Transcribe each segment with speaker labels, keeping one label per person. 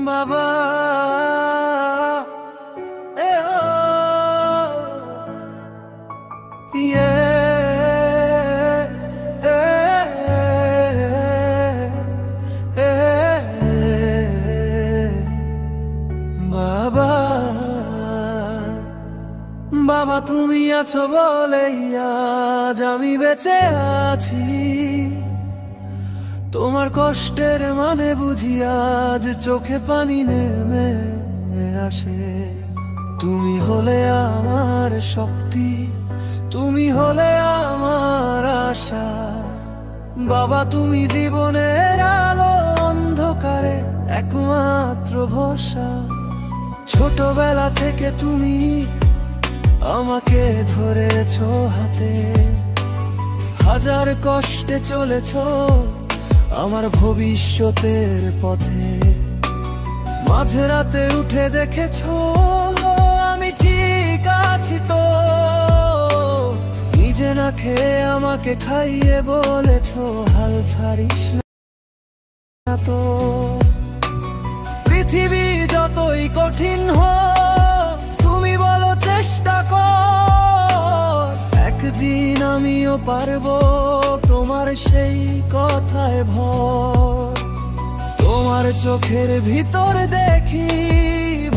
Speaker 1: বাবা এ ও ইয়ে বাবা বাবা তুমি আছো বলেই আজ আমি বেঁচে আছি। তোমার কষ্টের মানে বুঝি আজ চোখে পানি নেমে আসে। তুমি হলে আমার শক্তি, তুমি হলে আমার আশা। বাবা তুমি জীবনের আলো, অন্ধকারে একমাত্র ভরসা। ছোটবেলা থেকে তুমি আমাকে ধরেছো হাতে, হাজার কষ্টে চলেছো আমার ভবিষ্যতের পথে। মাঝে রাতে উঠে দেখেছো আমি ঠিক আছি তো, নিজে না খেয়ে আমাকে খাইয়ে বলেছো হাল ছাড়িস না তো। পৃথিবী যতই কঠিন হোক তুমি বলো চেষ্টা কর, একদিন আমিও পারবো তোমার সেই কথায় ভর। তোমার চোখের ভিতর দেখি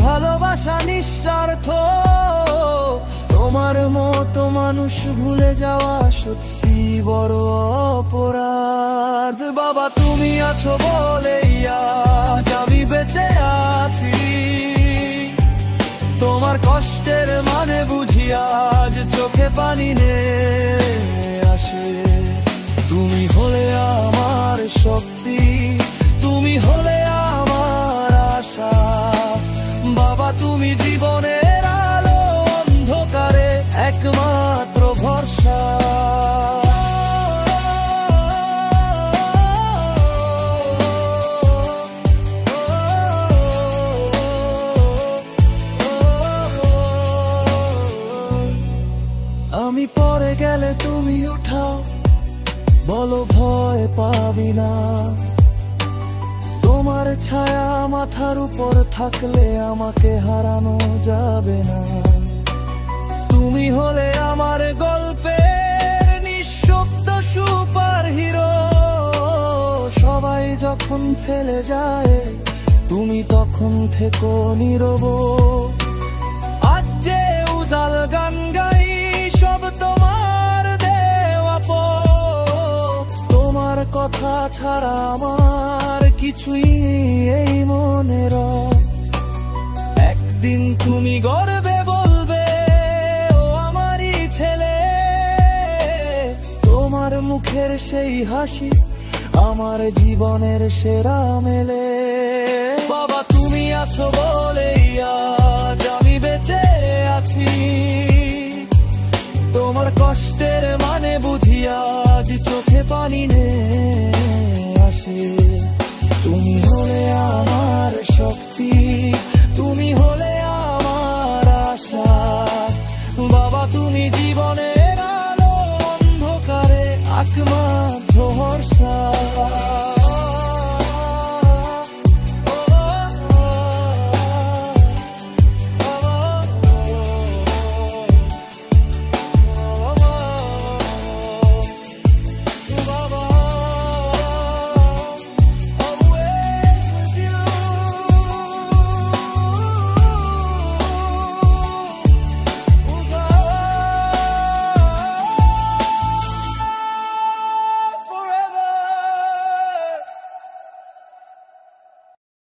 Speaker 1: ভালোবাসা নিঃস্বার্থ, তোমার মতো মানুষ ভুলে যাওয়া সত্যি বড় অপরাধ। বাবা তুমি আছো বলেই আজ আমি বেঁচে আছি। তোমার কষ্টের মানে বুঝি আজ চোখে পানি আসে। তুমি হলে আমার শক্তি, তুমি হলে আমার আশা। বাবা তুমি জীবনের আলো, অন্ধকারে একমাত্র ভরসা। আমি পড়ে গেলে তুমি উঠাও, বলো ভয় পাবি না। তোমার ছায়া মাথার উপর থাকলে আমাকে হারানো যাবে না। তুমি হলে আমার গল্পের নিঃশব্দ সুপার হিরো। সবাই যখন ফেলে যায় তুমি তখন থেকো নীরব। আজ যে উজাল গান গাই সব তোমার দেওয়া পথ। তোমার কথা ছাড়া আমার কিছুই এই মনের। একদিন তুমি গর্বে বলবে ও আমারই ছেলে। তোমার মুখের সেই হাসি আমার জীবনের সেরা মেলে। বাবা তুমি আছো বলেই আজ আমি বেঁচে আছি। তোমার কষ্টের মানে বুঝি আজ চোখে পানি আসে। তুমি হলে আমার শক্তি, তুমি হলে আমার আশা। বাবা তুমি জীবনের আলো, অন্ধকারে একমাত্র ভরসা।